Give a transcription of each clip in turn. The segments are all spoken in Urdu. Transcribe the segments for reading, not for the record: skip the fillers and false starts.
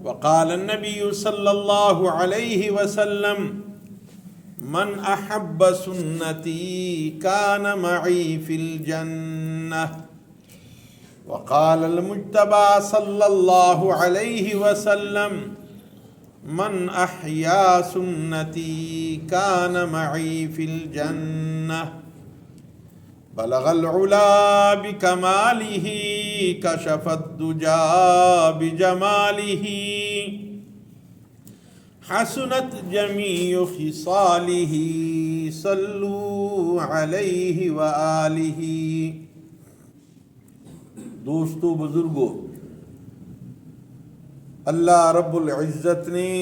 وقال النبي صلى الله عليه وسلم من أحب سنتي كان معي في الجنة. وقال المجتبى صلى الله عليه وسلم من أحيا سنتي كان معي في الجنة. بلغ العلا بكماله كشف الدجى بجماله حسنت جميع خصاله صلوا عليه وآلہ. دوستو بزرگو، اللہ رب العزت نے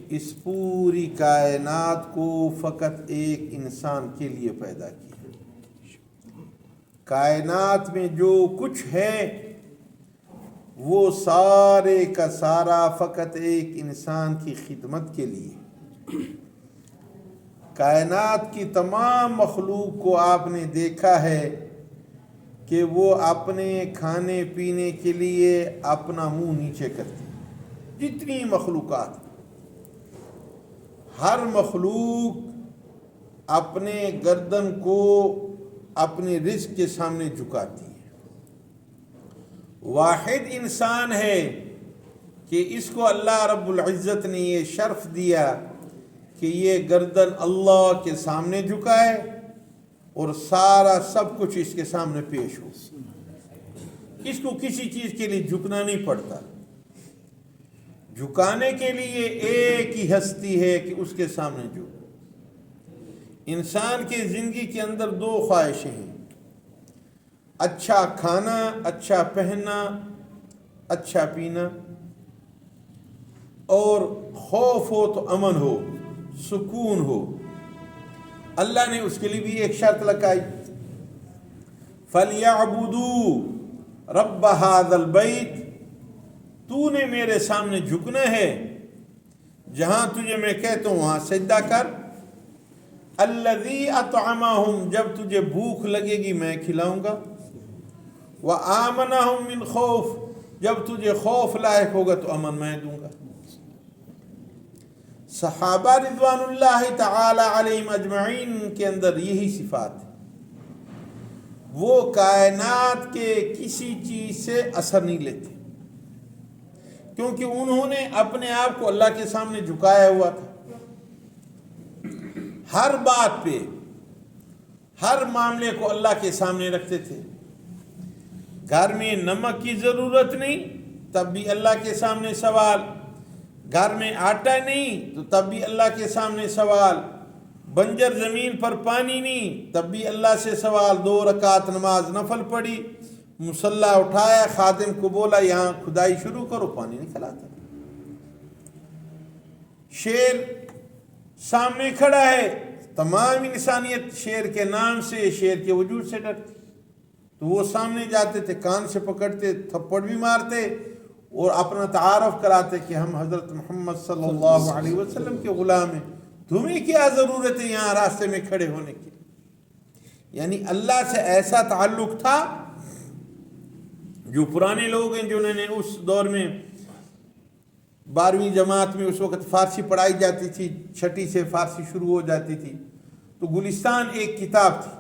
اس پوری کائنات کو فقط ایک انسان کے لیے پیدا کیا. کائنات میں جو کچھ ہے وہ سارے کا سارا فقط ایک انسان کی خدمت کے لیے. کائنات کی تمام مخلوق کو آپ نے دیکھا ہے کہ وہ اپنے کھانے پینے کے لیے اپنا منہ نیچے کرتی. جتنی مخلوقات، ہر مخلوق اپنے گردن کو اپنے رزق کے سامنے جھکاتی ہے. واحد انسان ہے کہ اس کو اللہ رب العزت نے یہ شرف دیا کہ یہ گردن اللہ کے سامنے جھکائے اور سارا سب کچھ اس کے سامنے پیش ہو. اس کو کسی چیز کے لیے جھکنا نہیں پڑتا. جھکانے کے لیے ایک ہی ہستی ہے کہ اس کے سامنے جھک. انسان کی زندگی کے اندر دو خواہشیں ہیں: اچھا کھانا، اچھا پہننا، اچھا پینا، اور خوف ہو تو امن ہو، سکون ہو. اللہ نے اس کے لیے بھی ایک شرط لگائی: فَلْيَعْبُدُوا رَبَّ هَذَا الْبَيْتِ. تو نے میرے سامنے جھکنا ہے، جہاں تجھے میں کہتا ہوں وہاں سجدہ کر. الذی اطعمہم، جب تجھے بھوک لگے گی میں کھلاؤں گا. وآمنہم من خوف، جب تجھے خوف لاحق ہوگا تو امن میں دوں گا. صحابہ رضوان اللہ تعالی علیہم اجمعین کے اندر یہی صفات ہے. وہ کائنات کے کسی چیز سے اثر نہیں لیتے، کیونکہ انہوں نے اپنے آپ کو اللہ کے سامنے جھکایا ہوا تھا. ہر بات پہ، ہر معاملے کو اللہ کے سامنے رکھتے تھے. گھر میں نمک کی ضرورت نہیں تب بھی اللہ کے سامنے سوال. گھر میں آٹا نہیں تو تب بھی اللہ کے سامنے سوال. بنجر زمین پر پانی نہیں تب بھی اللہ سے سوال. 2 رکعت نماز نفل پڑھی، مصلی اٹھایا، خادم کو بولا یہاں کھدائی شروع کرو، پانی نہیں کھلاتا. شیر سامنے کھڑا ہے، تمام انسانیت شیر کے نام سے، شیر کے وجود سے ڈرتی. تو وہ سامنے جاتے تھے، کان سے پکڑتے، تھپڑ بھی مارتے اور اپنا تعارف کراتے کہ ہم حضرت محمد صلی اللہ علیہ وسلم کے غلام ہیں، تمہیں کیا ضرورت ہے یہاں راستے میں کھڑے ہونے کی. یعنی اللہ سے ایسا تعلق تھا. جو پرانے لوگ ہیں جنہوں نے اس دور میں 12ویں جماعت میں اس وقت فارسی پڑھائی جاتی تھی، 6ٹھی سے فارسی شروع ہو جاتی تھی، تو گلستان ایک کتاب تھی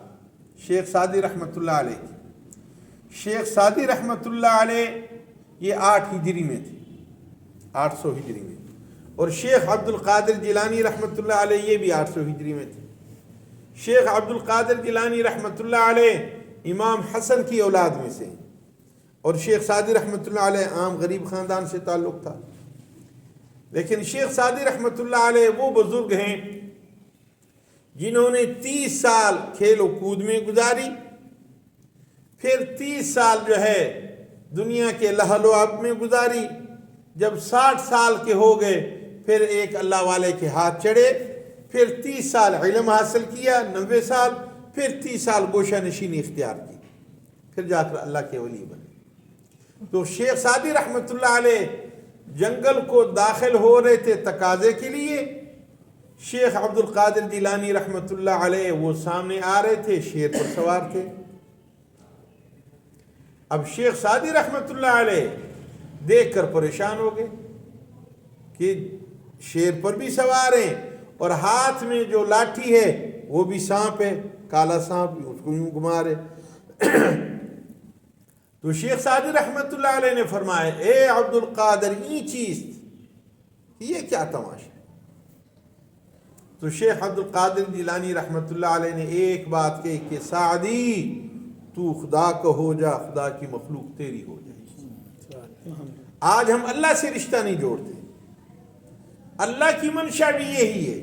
شیخ سعدی رحمۃ اللہ علیہ کی. شیخ سعدی رحمۃ اللہ علیہ یہ 8 ہجری میں تھے، 800 ہجری میں. اور شیخ عبد القادر جیلانی رحمۃ اللہ علیہ یہ بھی 800 ہجری میں تھے. شیخ عبد القادر جیلانی رحمۃ اللہ علیہ امام حسن کی اولاد میں سے، اور شیخ سعدی رحمۃ اللہ علیہ عام غریب خاندان سے تعلق تھا. لیکن شیخ سعدی رحمۃ اللہ علیہ وہ بزرگ ہیں جنہوں نے 30 سال کھیل و کود میں گزاری، پھر 30 سال جو ہے دنیا کے لہل و عب میں گزاری. جب 60 سال کے ہو گئے پھر ایک اللہ والے کے ہاتھ چڑھے، پھر 30 سال علم حاصل کیا، 90 سال، پھر 30 سال گوشہ نشینی اختیار کی، پھر جا کر اللہ کے ولی بنے. تو شیخ سعدی رحمۃ اللہ علیہ جنگل کو داخل ہو رہے تھے تقاضے کے لیے. شیخ عبد القادر جیلانی رحمۃ اللہ علیہ وہ سامنے آ رہے تھے، شیر پر سوار تھے. اب شیخ سعدی رحمۃ اللہ علیہ دیکھ کر پریشان ہو گئے. کہ شیر پر بھی سوار ہیں اور ہاتھ میں جو لاٹھی ہے وہ بھی سانپ ہے، کالا سانپ، اس کو یوں گھما رہے۔ تو شیخ سعدی رحمت اللہ علیہ نے فرمایا اے عبد القادر یہ چیز یہ کیا تماشا ہے؟ تو شیخ عبد القادر جیلانی رحمت اللہ علیہ نے ایک بات کہی کہ سعدی تو خدا کا ہو جا، خدا کی مخلوق تیری ہو جائے۔ آج ہم اللہ سے رشتہ نہیں جوڑتے، اللہ کی منشا بھی یہی ہے۔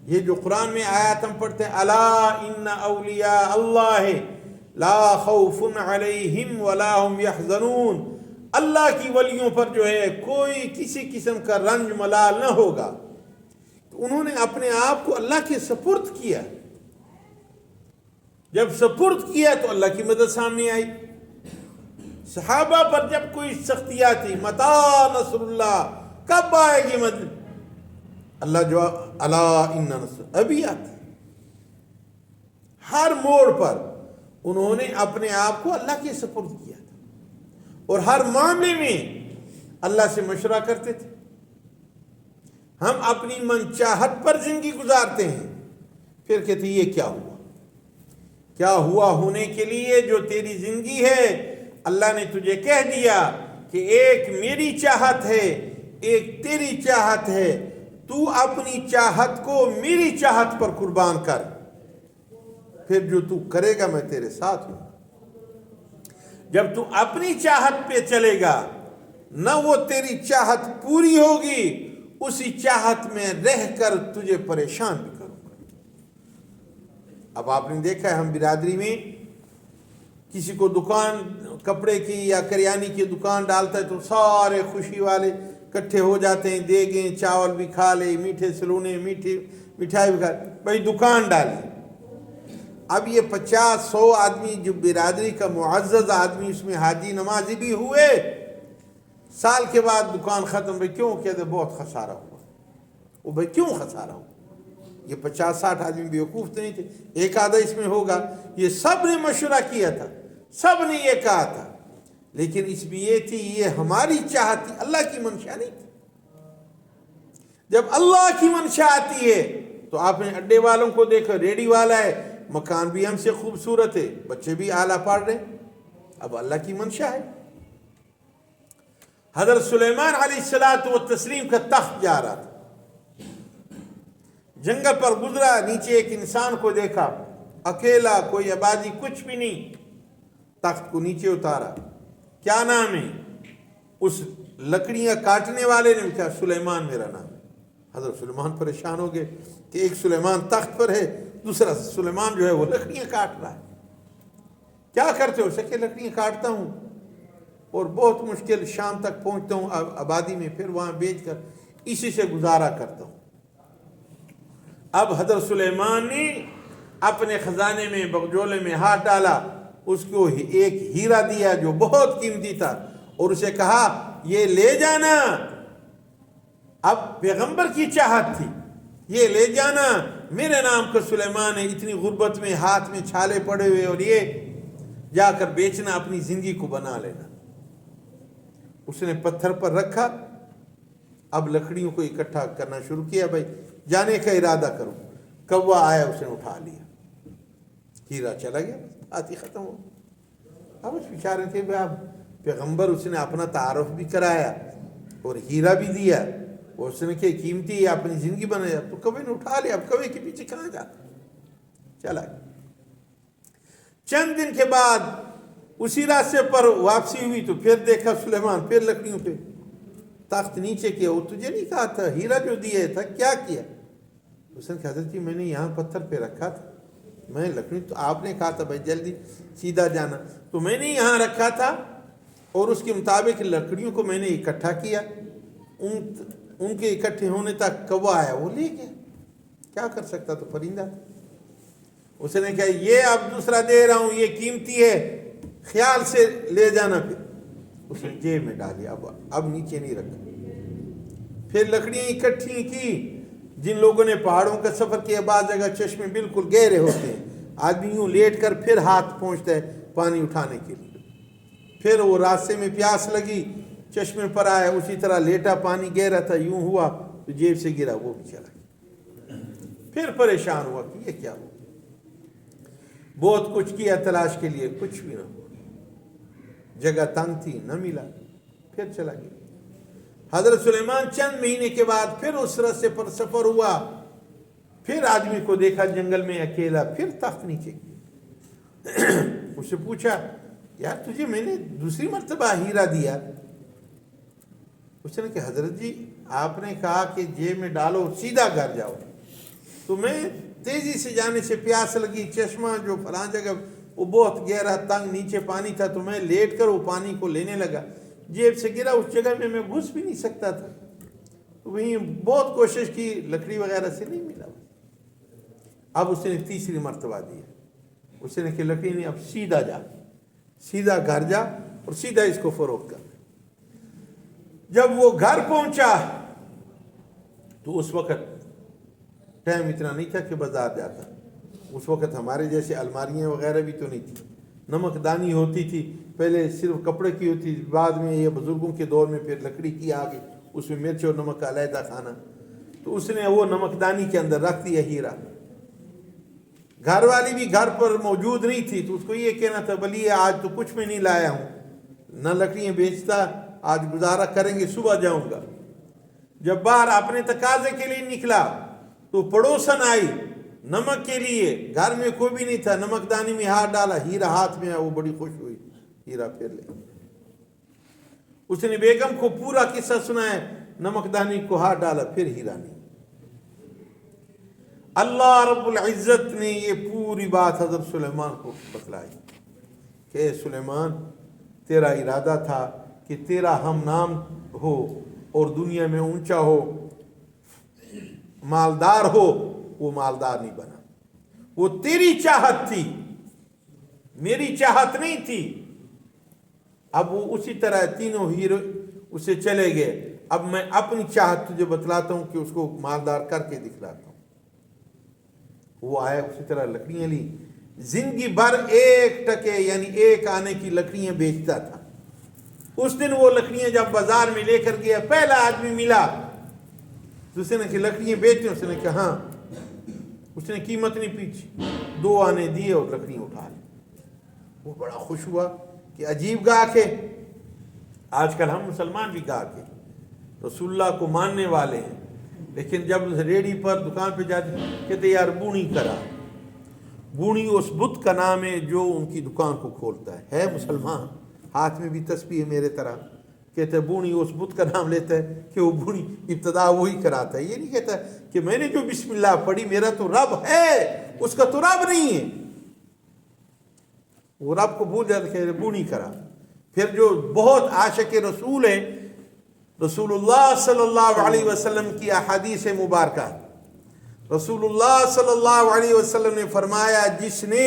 یہ جو قرآن میں آیات ہم پڑھتے ہیں الا ان اولیاء اللہ لا خوف علیہم ولا هم يحزنون، اللہ کی ولیوں پر جو ہے کوئی کسی قسم کا رنج ملال نہ ہوگا۔ تو انہوں نے اپنے آپ کو اللہ کے سپرد کیا، جب سپرد کیا تو اللہ کی مدد سامنے آئی۔ صحابہ پر جب کوئی سختیاں تھی، متا نصر اللہ، کب آئے گی مدد؟ اللہ جو الا ان نصر ابھی آتی۔ ہر موڑ پر انہوں نے اپنے آپ کو اللہ کے سپرد کیا تھا اور ہر معاملے میں اللہ سے مشورہ کرتے تھے۔ ہم اپنی من چاہت پر زندگی گزارتے ہیں، پھر کہتے ہیں یہ کیا ہوا؟ کیا ہوا ہونے کے لیے جو تیری زندگی ہے اللہ نے تجھے کہہ دیا کہ ایک میری چاہت ہے ایک تیری چاہت ہے، تو اپنی چاہت کو میری چاہت پر قربان کر، پھر جو تو کرے گا میں تیرے ساتھ ہوں۔ جب تو اپنی چاہت پہ چلے گا نہ وہ تیری چاہت پوری ہوگی، اسی چاہت میں رہ کر تجھے پریشان بھی کروں گا۔ اب آپ نے دیکھا ہے ہم برادری میں کسی کو دکان کپڑے کی یا کریانی کی دکان ڈالتا ہے تو سارے خوشی والے اکٹھے ہو جاتے ہیں، دیگیں چاول بھی کھا لے، میٹھے سلونے مٹھائی بھی کھا لے، بھائی دکان ڈالی۔ اب یہ 50-100 آدمی جو برادری کا معزز آدمی اس میں حاجی نمازی بھی ہوئے، سال کے بعد دکان ختم۔ بھائی کیوں؟ کہتے بہت خسارہ ہوا۔ وہ بھائی کیوں خسارہ ہوا؟ یہ 50-60 آدمی بیوقوف نہیں تھے، ایک آدھا اس میں ہوگا، یہ سب نے مشورہ کیا تھا، سب نے یہ کہا تھا، لیکن اس میں یہ تھی یہ ہماری چاہت تھی، اللہ کی منشا نہیں تھی۔ جب اللہ کی منشا آتی ہے تو آپ نے اڈے والوں کو دیکھا، ریڈی والا ہے، مکان بھی ہم سے خوبصورت ہے، بچے بھی اعلیٰ پڑھ رہے ہیں، اب اللہ کی منشا ہے۔ حضرت سلیمان علیہ الصلاۃ والتسلیم کا تخت جا رہا تھا، جنگل پر گزرا، نیچے ایک انسان کو دیکھا، اکیلا، کوئی آبادی کچھ بھی نہیں، تخت کو نیچے اتارا۔ کیا نام ہے؟ اس لکڑیاں کاٹنے والے نے کہا سلیمان میرا نام ہے۔ حضرت سلیمان پریشان ہو گئے کہ ایک سلیمان تخت پر ہے، دوسرا سلیمان جو ہے وہ لکڑیاں کاٹ رہا ہے۔ کیا کرتے ہو؟ کہ لکڑیاں کاٹتا ہوں اور بہت مشکل شام تک پہنچتا ہوں آبادی میں، پھر وہاں بیچ کر اسی سے گزارا کرتا ہوں۔ اب حضرت سلیمان نے اپنے خزانے میں بغجولے میں ہاتھ ڈالا، اس کو ایک ہیرا دیا جو بہت قیمتی تھا اور اسے کہا یہ لے جانا۔ اب پیغمبر کی چاہت تھی، یہ لے جانا، میرے نام کا سلیمان ہے، اتنی غربت میں ہاتھ میں چھالے پڑے ہوئے، اور یہ جا کر بیچنا، اپنی زندگی کو بنا لینا۔ اس نے پتھر پر رکھا، اب لکڑیوں کو اکٹھا کرنا شروع کیا، بھائی جانے کا ارادہ کرو۔ کوا آیا، اس نے اٹھا لیا، ہیرا چلا گیا، بات ہی ختم ہو۔ اب اس بیچارے تھے اب پیغمبر، اس نے اپنا تعارف بھی کرایا اور ہیرا بھی دیا، اور اس نے کہ قیمتی ہے، اپنی زندگی بنایا، تو کوے نے اٹھا لیا۔ اب کوے کے پیچھے کہاں جاتا، چلا گیا۔ چند دن کے بعد اسی راستے پر واپسی ہوئی تو پھر دیکھا سلیمان پھر لکڑیوں پہ، تخت نیچے کیا۔ وہ تجھے نہیں کہا تھا ہیرا جو دیا تھا کیا کیا؟ اس نے کہا حضرت جی میں نے یہاں پتھر پہ رکھا تھا، میں لکڑی، تو آپ نے کہا تھا بھائی جلدی سیدھا جانا، تو میں نے یہاں رکھا تھا اور اس کے مطابق لکڑیوں کو میں نے اکٹھا کیا، ان کے اکٹھے ہونے تک کوا آیا، وہ لے گیا، کیا کر سکتا تو پرندہ۔ اس نے کہا یہ اب دوسرا دے رہا ہوں، یہ قیمتی ہے، خیال سے لے جانا۔ پھر اس نے جیب میں ڈالیا، اب نیچے نہیں رکھا۔ پھر لکڑیاں اکٹھی کی، جن لوگوں نے پہاڑوں کا سفر کیا، بعض جگہ چشمے بالکل گہرے ہوتے ہیں، آدمی یوں لیٹ کر پھر ہاتھ پہنچتا ہے پانی اٹھانے کے لیے۔ پھر وہ راستے میں پیاس لگی، چشمے پر آیا، اسی طرح لیٹا، پانی گہرا تھا، یوں ہوا تو جیب سے گرا، وہ بھی چلا گیا۔ پھر پریشان ہوا کہ یہ کیا ہوا، بہت کچھ کیا تلاش کے لیے، کچھ بھی نہ ہوا، جگہ تنگ تھی، نہ ملا، پھر چلا گیا۔ حضرت سلیمان چند مہینے کے بعد پھر اس راستے پر سفر ہوا، پھر آدمی کو دیکھا جنگل میں اکیلا، پھر تخت نیچے گیا۔ اس سے پوچھا یار تجھے میں نے دوسری مرتبہ ہیرا دیا؟ اس نے کہا حضرت جی آپ نے کہا کہ جیب میں ڈالو سیدھا گھر جاؤ، تو میں تیزی سے جانے سے پیاس لگی، چشمہ جو فلاں جگہ وہ بہت گہرا تنگ نیچے پانی تھا، تو میں لیٹ کر وہ پانی کو لینے لگا، جیب سے گرا، اس جگہ میں گھس بھی نہیں سکتا تھا، وہیں بہت کوشش کی، لکڑی وغیرہ سے نہیں ملا۔ اب اس نے تیسری مرتبہ دیا، اس نے کہ لکڑی نہیں، اب سیدھا جا، سیدھا گھر جا اور سیدھا اس کو فروخت کر۔ جب وہ گھر پہنچا تو اس وقت ٹائم اتنا نہیں تھا کہ بازار جاتا، اس وقت ہمارے جیسے الماریاں وغیرہ بھی تو نہیں تھی، نمک دانی ہوتی تھی، پہلے صرف کپڑے کی ہوتی، بعد میں یہ بزرگوں کے دور میں پھر لکڑی کی آ گئی، اس میں مرچ اور نمک کا علیحدہ کھانا، تو اس نے وہ نمک دانی کے اندر رکھ دیا ہیرا۔ گھر والی بھی گھر پر موجود نہیں تھی، تو اس کو یہ کہنا تھا بلی آج تو کچھ میں نہیں لایا ہوں، نہ لکڑیاں بیچتا، آج گزارا کریں گے، صبح جاؤں گا۔ جب باہر اپنے تقاضے کے لیے نکلا تو پڑوسن آئی نمک کے لیے، گھر میں کوئی بھی نہیں تھا، نمک دانی میں ہاتھ ڈالا، ہیرا ہاتھ میں آیا، وہ بڑی خوش ہوئی، ہیرا پھر لے۔ اس نے بیگم کو پورا قصہ سنایا، نمک دانی کو ہاتھ ڈالا، پھر ہیرا نہیں۔ اللہ رب العزت نے یہ پوری بات حضرت سلیمان کو بتلائی کہ اے سلیمان تیرا ارادہ تھا کہ تیرا ہم نام ہو اور دنیا میں اونچا ہو، مالدار ہو، وہ مالدار نہیں بنا، وہ تیری چاہت تھی، میری چاہت نہیں تھی۔ اب وہ اسی طرح تینوں ہیرو اسے چلے گئے، اب میں اپنی چاہت تجھے بتلاتا ہوں کہ اس کو مالدار کر کے دکھلاتا ہوں۔ وہ آیا اسی طرح لکڑیاں لی، زندگی بھر ایک ٹکے یعنی ایک آنے کی لکڑیاں بیچتا تھا۔ اس دن وہ لکڑیاں جب بازار میں لے کر گیا، پہلا آدمی ملا، اس نے کہ لکڑیاں بیچتے، اس نے کہا ہاں، اس نے قیمت نہیں پوچھی، 2 آنے دیے اور لکڑیاں اٹھا لی۔ وہ بڑا خوش ہوا کہ عجیب گاہک ہے، آج کل ہم مسلمان بھی گاہک ہیں، رسول اللہ کو ماننے والے ہیں، لیکن جب ریڑھی پر دکان پہ جاتے کہتے یار بونی کرا، بونی اس بت کا نام ہے جو ان کی دکان کو کھولتا ہے مسلمان، ہاتھ میں بھی تسبیح ہے میرے طرح، کہتے بونی اس بت کا نام لیتا ہے کہ وہ بونی ابتدا وہی کراتا ہے، یہ نہیں کہتا کہ میں نے جو بسم اللہ پڑھی میرا تو رب ہے، اس کا تو رب نہیں ہے، وہ رب کو بھول جاتا کہ بونی کرا۔ پھر جو بہت عاشق رسول ہے، رسول اللہ صلی اللہ علیہ وسلم کی احادیث مبارکہ، رسول اللہ صلی اللہ علیہ وسلم نے فرمایا جس نے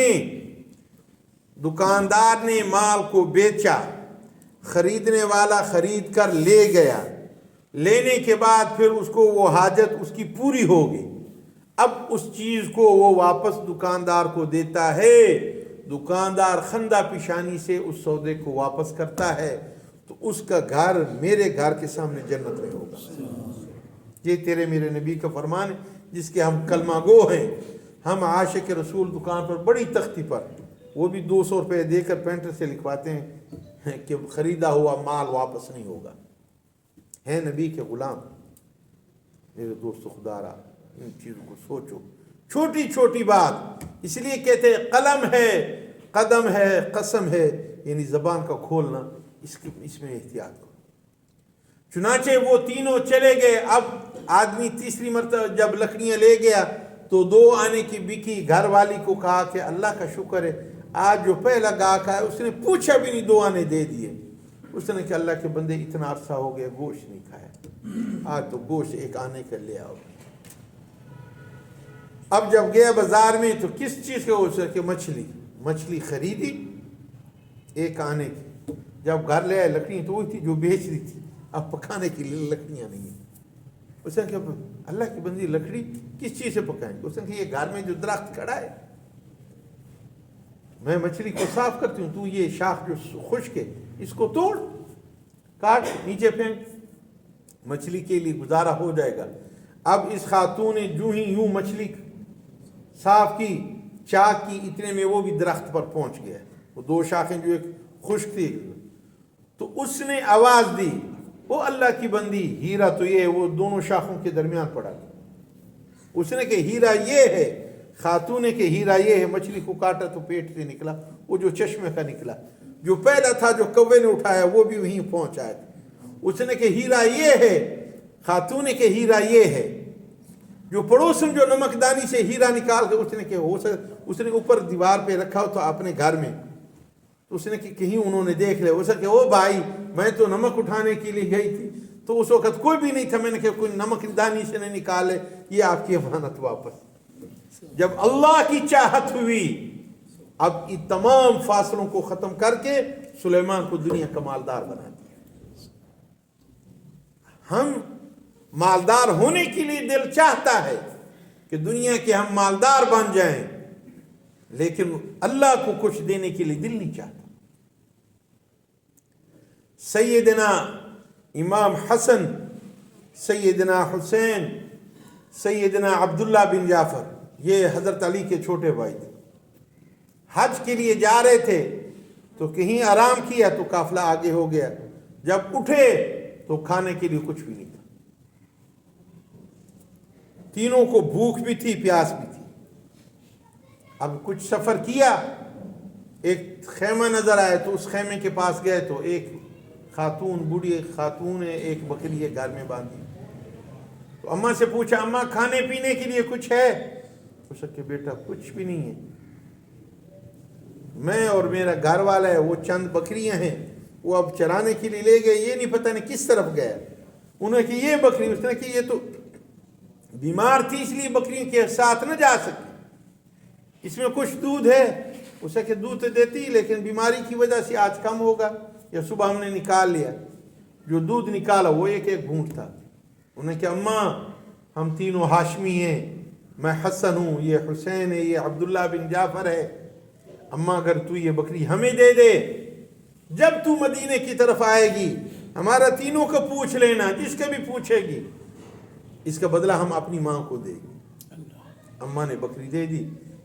دکاندار نے مال کو بیچا، خریدنے والا خرید کر لے گیا، لینے کے بعد پھر اس کو وہ حاجت اس کی پوری ہوگی، اب اس چیز کو وہ واپس دکاندار کو دیتا ہے، دکاندار خندہ پیشانی سے اس سودے کو واپس کرتا ہے، تو اس کا گھر میرے گھر کے سامنے جنت میں ہوگا۔ یہ تیرے میرے نبی کا فرمان ہے جس کے ہم کلمہ گو ہیں، ہم عاشق رسول دکان پر بڑی تختی پر وہ بھی 200 روپے دے کر پینٹر سے لکھواتے ہیں کہ خریدا ہوا مال واپس نہیں ہوگا، ہے نبی کے غلام۔ میرے دوست خدا را ان چیزوں کو سوچو، چھوٹی چھوٹی بات، اس لیے کہتے ہیں قلم ہے، قدم ہے، قسم ہے، یعنی زبان کا کھولنا، اس میں احتیاط کرو۔ چنانچہ وہ تینوں چلے گئے، اب آدمی تیسری مرتبہ جب لکڑیاں لے گیا تو 2 آنے کی بکی، گھر والی کو کہا کہ اللہ کا شکر ہے آج جو پہلا گاہک آیا اس نے پوچھا بھی نہیں 2 آنے دے دیے۔ اس نے کہ اللہ کے بندے اتنا عرصہ ہو گیا گوشت نہیں کھایا، آج تو گوشت 1 آنے کا لے آؤ۔ اب جب گیا بازار میں تو کس چیز کا اس کہ مچھلی خریدی 1 آنے کی، جب گھر لے آئے لکڑیاں تو وہی تھی جو بیچ رہی تھی، اب پکانے کے لیے لکڑیاں نہیں ہیں۔ اس نے کہا اللہ کی بندی لکڑی کس چیز سے پکائیں گے؟ اس نے کہا یہ گھر میں جو درخت کھڑا ہے میں مچھلی کو صاف کرتی ہوں، تو یہ شاخ جو خشک ہے اس کو توڑ، کاٹ نیچے پھینک، مچھلی کے لیے گزارا ہو جائے گا۔ اب اس خاتون نے جو ہی یوں مچھلی صاف کی، چاک کی، اتنے میں وہ بھی درخت پر پہنچ گیا، وہ دو شاخیں جو ایک خشک تھی، تو اس نے آواز دی، وہ اللہ کی بندی، ہیرا تو یہ ہے، وہ دونوں شاخوں کے درمیان پڑا۔ اس نے کہ ہیرا یہ ہے، خاتون نے کہ ہیرا یہ ہے، مچھلی کو کاٹا تو پیٹ سے نکلا، وہ جو چشمے کا نکلا، جو پہلا تھا جو کوے نے اٹھایا وہ بھی وہیں پہنچا۔ اس نے کہ ہیرا یہ ہے، خاتون نے کہ ہیرا یہ ہے، جو پڑوس میں جو نمکدانی سے ہیرا نکال کے اس نے کہ اس نے اوپر دیوار پہ رکھا تو اپنے گھر میں، تو اس نے کہ کہیں انہوں نے دیکھ لیا، اس نے کہ او بھائی میں تو نمک اٹھانے کے لیے گئی تھی تو اس وقت کوئی بھی نہیں تھا، میں نے کہ کوئی نمکدانی سے نہیں نکالے، یہ آپ کی امانت واپس۔ جب اللہ کی چاہت ہوئی، اب ان تمام فاصلوں کو ختم کر کے سلیمان کو دنیا کا مالدار بنا دیا۔ ہم مالدار ہونے کے لیے دل چاہتا ہے کہ دنیا کے ہم مالدار بن جائیں، لیکن اللہ کو کچھ دینے کے لیے دل نہیں چاہتا۔ سیدنا امام حسن، سیدنا حسین، سیدنا عبداللہ بن جعفر، یہ حضرت علی کے چھوٹے بھائی تھے، حج کے لیے جا رہے تھے تو کہیں آرام کیا تو قافلہ آگے ہو گیا، جب اٹھے تو کھانے کے لیے کچھ بھی نہیں تھا، تینوں کو بھوک بھی تھی، پیاس بھی تھی۔ اب کچھ سفر کیا، ایک خیمہ نظر آیا تو اس خیمے کے پاس گئے تو ایک خاتون، بوڑھی خاتون ہے، ایک بکری ہے گھر میں باندھی، تو اماں سے پوچھا اماں کھانے پینے کے لیے کچھ ہے؟ اس نے کہ بیٹا کچھ بھی نہیں ہے، میں اور میرا گھر والا ہے، وہ چند بکریاں ہیں، وہ اب چرانے کے لیے لے گئے، یہ نہیں پتہ نہیں کس طرف گیا۔ انہوں نے کہ یہ بکری، اس نے کہ یہ تو بیمار تھی اس لیے بکریوں کے ساتھ نہ جا سکی، اس میں کچھ دودھ ہے؟ اس نے کہ دودھ تو دیتی لیکن بیماری کی وجہ سے آج کم ہوگا، یا صبح ہم نے نکال لیا۔ جو دودھ نکالا وہ ایک ایک گھونٹ تھا۔ انہوں نے کہ اماں ہم تینوں ہاشمی ہیں، میں حسن ہوں، یہ حسین ہے، یہ عبداللہ بن جعفر ہے، اماں اگر تو یہ بکری ہمیں دے دے، جب تو مدینے کی طرف آئے گی ہمارا تینوں کو پوچھ لینا، جس کا بھی پوچھے گی، اس کا بدلہ ہم اپنی ماں کو دے گی۔ اماں نے بکری دے دی،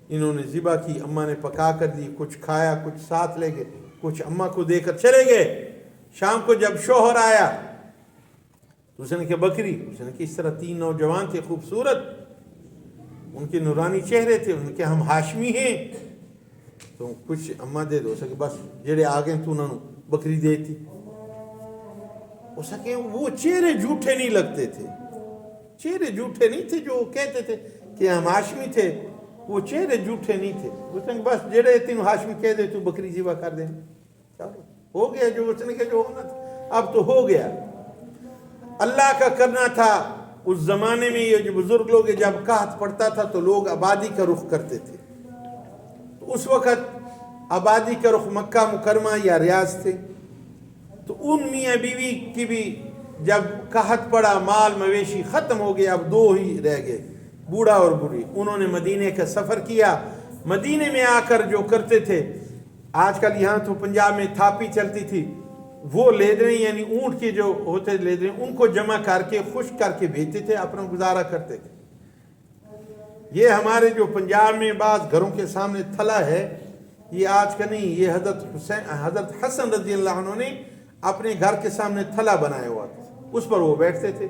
انہوں نے ذبح کی، اماں نے پکا کر دی، کچھ کھایا، کچھ ساتھ لے گئے، کچھ اماں کو دے کر چلے گئے۔ شام کو جب شوہر آیا تو اس نے کہ بکری، اس نے کہ اس طرح تین نوجوان تھے خوبصورت، ان کے نورانی چہرے تھے، ان کے ہم ہاشمی ہیں، تو کچھ اماں دے دو۔ اس کہ بس جڑے آگے تو انہوں بکری دیتی۔ اس کہ وہ چہرے جھوٹے نہیں لگتے تھے، چہرے جھوٹے نہیں تھے، جو کہتے تھے کہ ہم ہاشمی تھے، وہ چہرے جھوٹے نہیں تھے۔ اس نے بس جڑے تین ہاشمی کہہ دے تو بکری ذبح کر دیں، چلو ہو گیا جو اس نے کہ جو ہونا تھا اب تو ہو گیا۔ اللہ کا کرنا تھا۔ اس زمانے میں یہ جو بزرگ لوگ جب قحط پڑتا تھا تو لوگ آبادی کا رخ کرتے تھے، تو اس وقت آبادی کا رخ مکہ مکرمہ یا ریاض تھے، تو ان میاں بیوی کی بھی جب قحط پڑا، مال مویشی ختم ہو گیا، اب دو ہی رہ گئے، بوڑھا اور بوڑھی، انہوں نے مدینے کا سفر کیا۔ مدینے میں آ کر جو کرتے تھے، آج کل یہاں تو پنجاب میں تھاپی چلتی تھی، وہ لیدریں یعنی اونٹ کے جو ہوتے لیدریں، ان کو جمع کر کے خشک کر کے بھیجتے تھے، اپنا گزارا کرتے تھے۔ یہ ہمارے جو پنجاب میں بعض گھروں کے سامنے تھلا ہے، یہ آج کا نہیں، یہ حضرت حسن رضی اللہ عنہ نے اپنے گھر کے سامنے تھلا بنایا ہوا تھا، اس پر وہ بیٹھتے تھے۔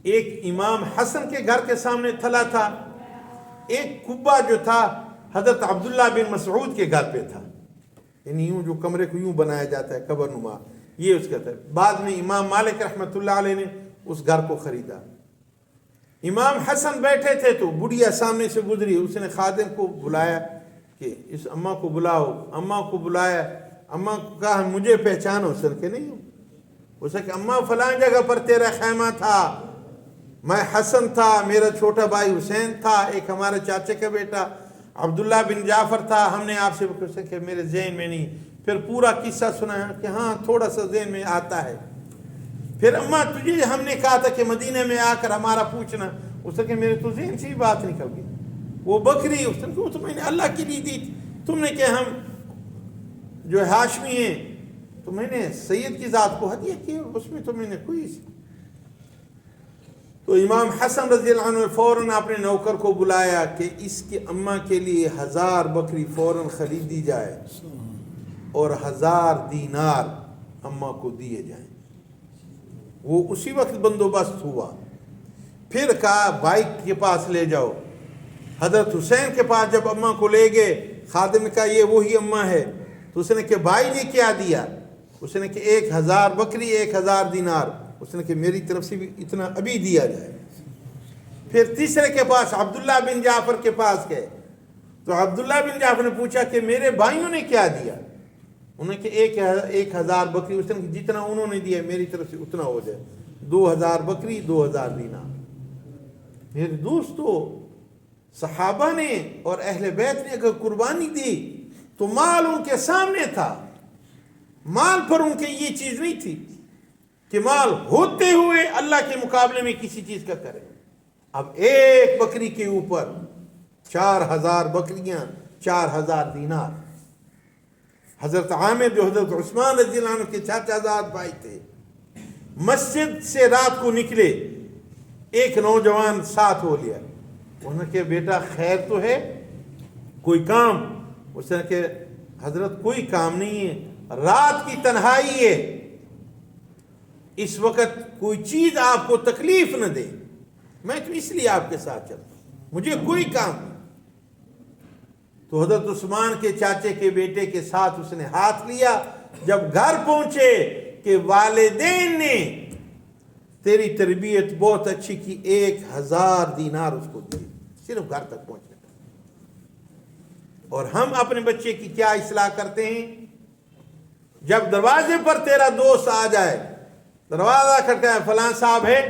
ایک امام حسن کے گھر کے سامنے تھلا تھا، ایک کبا جو تھا حضرت عبداللہ بن مسعود کے گھر پہ تھا، یعنی یوں جو کمرے کو یوں بنایا جاتا ہے قبر نما، یہ اس کا تھا۔ بعد میں امام مالک رحمۃ اللہ علیہ نے اس گھر کو خریدا۔ امام حسن بیٹھے تھے تو بڑھیا سامنے سے گزری، اس نے خادم کو بلایا کہ اس اماں کو بلاؤ، اماں کو بلایا، اماں کو کہا مجھے پہچانو، سر کہ نہیں ہوں، اس نے کہ اماں فلاں جگہ پر تیرا خیمہ تھا، میں حسن تھا، میرا چھوٹا بھائی حسین تھا، ایک ہمارے چاچے کا بیٹا عبداللہ بن جعفر تھا، ہم نے آپ سے پوچھا کہ میرے ذہن میں نہیں، پھر پورا قصہ سنایا کہ ہاں تھوڑا سا ذہن میں آتا ہے۔ پھر اماں تجھے ہم نے کہا تھا کہ مدینہ میں آ کر ہمارا پوچھنا، اس نے کہ میرے تو ذہن سے ہی بات نکل گئی، وہ بکری اس نے کہ وہ تو میں نے اللہ کے لیے دی تھی، تم نے کہ ہم جو ہاشمی ہیں تو میں نے سید کی ذات کو ہدیہ کیا، اس میں تو میں نے کوئی تو امام حسن رضی اللہ عنہ فوراً اپنے نوکر کو بلایا کہ اس کی اماں کے لیے 1000 بکری فوراً خریدی جائے اور 1000 دینار اماں کو دیے جائیں۔ وہ اسی وقت بندوبست ہوا۔ پھر کہا بائک کے پاس لے جاؤ۔ حضرت حسین کے پاس جب اماں کو لے گئے، خادم نے کہا یہ وہی اماں ہے، تو اس نے کہ بھائی نے کیا دیا؟ اس نے کہ 1000 بکری 1000 دینار۔ اس نے کہ میری طرف سے بھی اتنا ابھی دیا جائے۔ پھر تیسرے کے پاس عبداللہ بن جعفر کے پاس گئے، تو عبداللہ بن جعفر نے پوچھا کہ میرے بھائیوں نے کیا دیا؟ انہوں نے کہ 1000 بکری۔ اس نے کہ جتنا انہوں نے دیا میری طرف سے اتنا ہو جائے، 2000 بکری 2000 دینار۔ میرے دوستو، صحابہ نے اور اہل بیت نے اگر قربانی دی تو مال ان کے سامنے تھا، مال پر ان کے یہ چیز نہیں تھی کہ مال ہوتے ہوئے اللہ کے مقابلے میں کسی چیز کا کرے۔ اب ایک بکری کے اوپر 4000 بکریاں، 4000 دینار۔ حضرت عامر جو حضرت عثمان رضی اللہ عنہ کے چاچا زاد بھائی تھے، مسجد سے رات کو نکلے، ایک نوجوان ساتھ ہو لیا۔ انہوں نے کہا بیٹا خیر تو ہے، کوئی کام؟ اس نے کہ حضرت کوئی کام نہیں ہے، رات کی تنہائی ہے، اس وقت کوئی چیز آپ کو تکلیف نہ دے، میں تو اس لیے آپ کے ساتھ چلتا ہوں، مجھے کوئی کام نہیں۔ تو حضرت عثمان کے چاچے کے بیٹے کے ساتھ اس نے ہاتھ لیا۔ جب گھر پہنچے کہ والدین نے تیری تربیت بہت اچھی کی، 1000 دینار اس کو دیے صرف گھر تک پہنچنے کا۔ اور ہم اپنے بچے کی کیا اصلاح کرتے ہیں؟ جب دروازے پر تیرا دوست آ جائے، دروازہ کھٹکائے، فلاں صاحب ہے،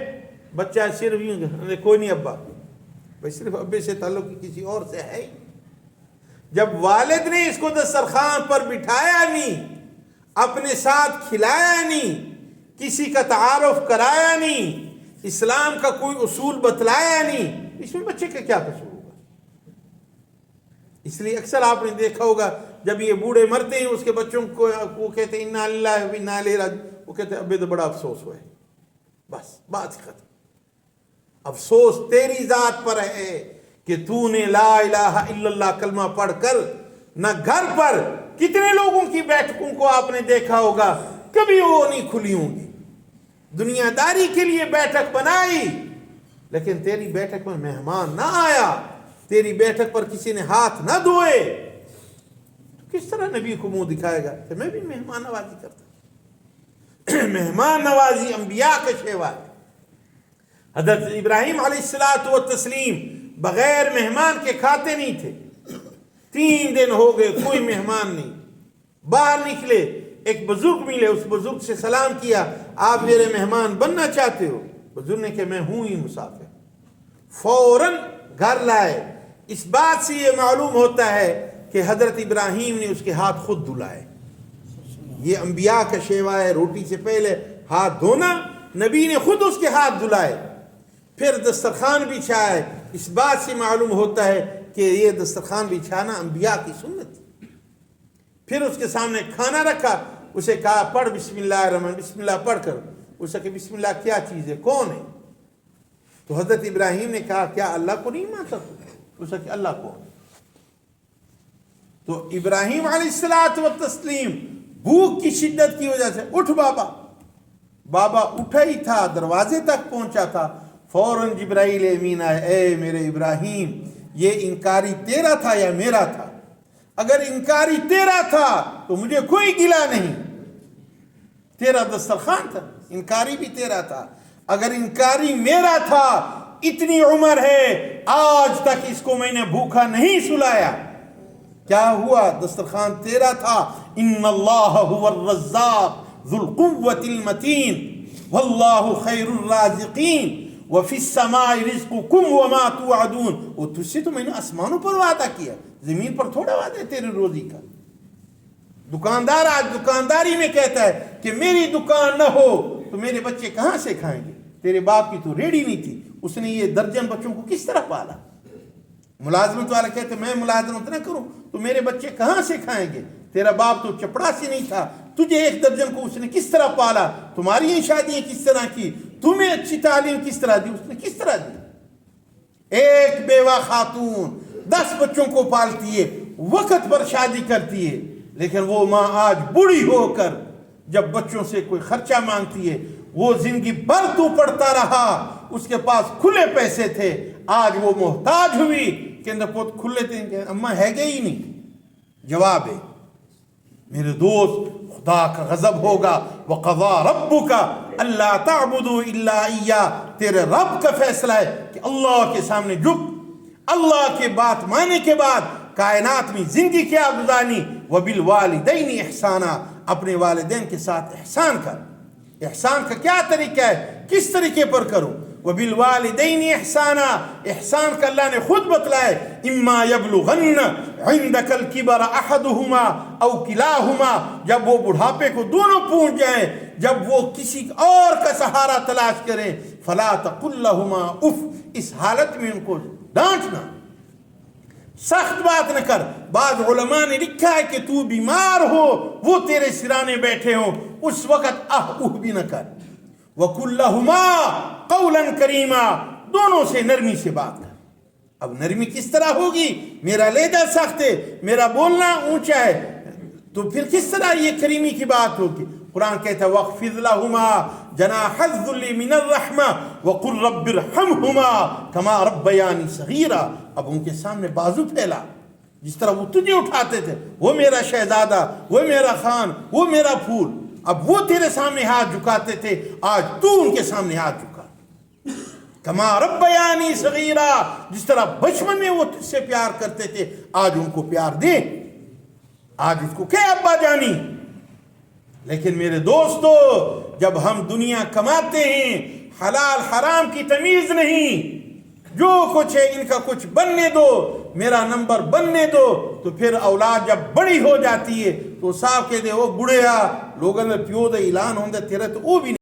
بچہ صرف یوں، کوئی نہیں ابا، بھائی صرف ابے سے تعلق کسی اور سے ہے۔ جب والد نے اس کو دسترخوان پر بٹھایا نہیں، اپنے ساتھ کھلایا نہیں، کسی کا تعارف کرایا نہیں، اسلام کا کوئی اصول بتلایا نہیں، اس میں بچے کا کیا قصور ہوگا؟ اس لیے اکثر آپ نے دیکھا ہوگا جب یہ بوڑھے مرتے ہیں، اس کے بچوں کو وہ کہتے ہیں انا للہ و انا الیہ راجعون، وہ کہتے ہیں ابے تو بڑا افسوس ہوا ہے، بس بات ختم۔ افسوس تیری ذات پر ہے کہ تو نے لا الہ الا اللہ کلمہ پڑھ کر نہ گھر پر کتنے لوگوں کی بیٹھکوں کو آپ نے دیکھا ہوگا، کبھی وہ نہیں کھلی ہوں گی، دنیا داری کے لیے بیٹھک بنائی، لیکن تیری بیٹھک میں مہمان نہ آیا، تیری بیٹھک پر کسی نے ہاتھ نہ دھوئے، تو کس طرح نبی کو منہ دکھائے گا کہ میں بھی مہمان نوازی کرتا؟ مہمان نوازی انبیاء کا شیوا ہے۔ حضرت ابراہیم علیہ الصلوۃ والتسلیم بغیر مہمان کے کھاتے نہیں تھے۔ 3 دن ہو گئے کوئی مہمان نہیں، باہر نکلے، ایک بزرگ ملے، اس بزرگ سے سلام کیا، آپ میرے مہمان بننا چاہتے ہو؟ بزرگ نے کہ میں ہوں ہی مسافر۔ فوراً گھر لائے۔ اس بات سے یہ معلوم ہوتا ہے کہ حضرت ابراہیم نے اس کے ہاتھ خود دھلائے۔ یہ انبیاء کا شیوا ہے، روٹی سے پہلے ہاتھ دھونا، نبی نے خود اس کے ہاتھ دھلائے، پھر دسترخوان بچھائے۔ اس بات سے معلوم ہوتا ہے کہ یہ دسترخوان بچھانا انبیاء کی سنت۔ پھر اس کے سامنے کھانا رکھا، اسے کہا پڑھ بسم اللہ الرحمن، بسم اللہ پڑھ کر۔ اسے کہ بسم اللہ کیا چیز ہے، کون ہے؟ تو حضرت ابراہیم نے کہا کیا اللہ کو نہیں مانتا تو؟ اسے کہ اللہ کو۔ تو ابراہیم علیہ الصلوۃ والتسلیم بھوک کی شدت کی وجہ سے اٹھ بابا، بابا اٹھا ہی تھا، دروازے تک پہنچا تھا، فوراً جبرائیل امین آئے، اے میرے ابراہیم یہ انکاری تیرا تھا یا میرا تھا؟ اگر انکاری تیرا تھا تو مجھے کوئی گلہ نہیں، تیرا دسترخوان تھا، انکاری بھی تیرا تھا۔ اگر انکاری میرا تھا، اتنی عمر ہے آج تک اس کو میں نے بھوکا نہیں سلایا، کیا ہوا؟ دسترخوان تیرا تھا۔ ان اللہ هو الرزاق ذو القوة المتین واللہ خیر الرازقین وفی السماء رزقکم وما توعدون۔ وہ تجھ سے تو میں نے آسمانوں پر وعدہ کیا، زمین پر تھوڑا وعدہ ہے تیری روزی کا۔ دکاندار آج دکانداری میں کہتا ہے کہ میری دکان نہ ہو تو میرے بچے کہاں سے کھائیں گے؟ تیرے باپ کی تو ریڑھی نہیں تھی، اس نے یہ درجن بچوں کو کس طرح پالا؟ ملازمت والا کہتے میں ملازمت نہ کروں تو میرے بچے کہاں سے کھائیں گے؟ تیرا باپ تو چپڑاسی نہیں تھا، تجھے 1 درجن کو اس نے کس طرح پالا، تمہاری یہ شادیاں کس طرح کی، تمہیں اچھی تعلیم کس طرح دی، اس نے کس طرح دی؟ ایک بیوہ خاتون 10 بچوں کو پالتی ہے، وقت پر شادی کرتی ہے، لیکن وہ ماں آج بوڑھی ہو کر جب بچوں سے کوئی خرچہ مانگتی ہے، وہ زندگی بھر تو پڑتا رہا، اس کے پاس کھلے پیسے تھے، آج وہ محتاج ہوئی کہ اندر پوت کھلے تھے، اماں ہے گے ہی نہیں۔ جواب ہے میرے دوست، خدا کا غضب ہوگا، وَقَضَى رَبُّكَ أَلَّا تَعْبُدُوا إِلَّا إِيَّاهُ، تیرے رب کا فیصلہ ہے کہ اللہ کے سامنے جھک، اللہ کے بات ماننے کے بعد کائنات میں زندگی کیا گزارنی، وَبِالْوَالِدَيْنِ إِحْسَانًا، اپنے والدین کے ساتھ احسان کر۔ احسان کا کیا طریقہ ہے، کس طریقے پر کرو؟ وَبِالْوَالِدَيْنِ إِحْسَانًا، احسان کا اللہ نے خود بتلائے، اِمَّا يَبْلُغَنَّ عِنْدَكَ الْكِبَرَ أَحَدُهُمَا أَوْ كِلَاهُمَا، جب وہ بڑھاپے کو دونوں پہنچ جائیں، جب وہ کسی اور کا سہارا تلاش کریں، فَلَا تَقُلْ لَهُمَا اُف، اس حالت میں ان کو ڈانٹنا، سخت بات نہ کر۔ بعض علماء نے لکھا ہے کہ تو بیمار ہو، وہ تیرے سرانے بیٹھے ہوں، اس وقت بھی نہ کر۔ وَقُلْ لَهُمَا قَوْلًا كَرِيمًا، دونوں سے نرمی سے بات کر۔ اب نرمی کس طرح ہوگی؟ میرا لہجہ سخت ہے، میرا بولنا اونچا ہے، تو پھر کس طرح یہ کریمی کی بات ہوگی؟ قرآن کہتا ہے وَاخْفِضْ لَهُمَا جَنَاحَ الذُّلِّ مِنَ الرَّحْمَةِ وَقُلْ رَبِّ ارْحَمْهُمَا كَمَا رَبَّيَانِي صَغِيرًا، اب ان کے سامنے بازو پھیلا، جس طرح وہ تجھے اٹھاتے تھے، وہ میرا شہزادہ، وہ میرا خان، وہ میرا پھول، اب وہ تیرے سامنے ہاتھ جھکاتے تھے، آج تو ان کے سامنے ہاتھ جھکا۔ کما ربیانی صغیرا، جس طرح بچپن میں وہ تجھ سے پیار کرتے تھے، آج ان کو پیار دے، آج اس کو کہ ابا جانی۔ لیکن میرے دوستو، جب ہم دنیا کماتے ہیں، حلال حرام کی تمیز نہیں، جو کچھ ہے ان کا کچھ بننے دو، میرا نمبر بننے دو، تو پھر اولاد جب بڑی ہو جاتی ہے تو صاحب کہتے وہ بڑھیا لوگوں نے پیو دے اعلان ہوندے تیرے تو وہ بھی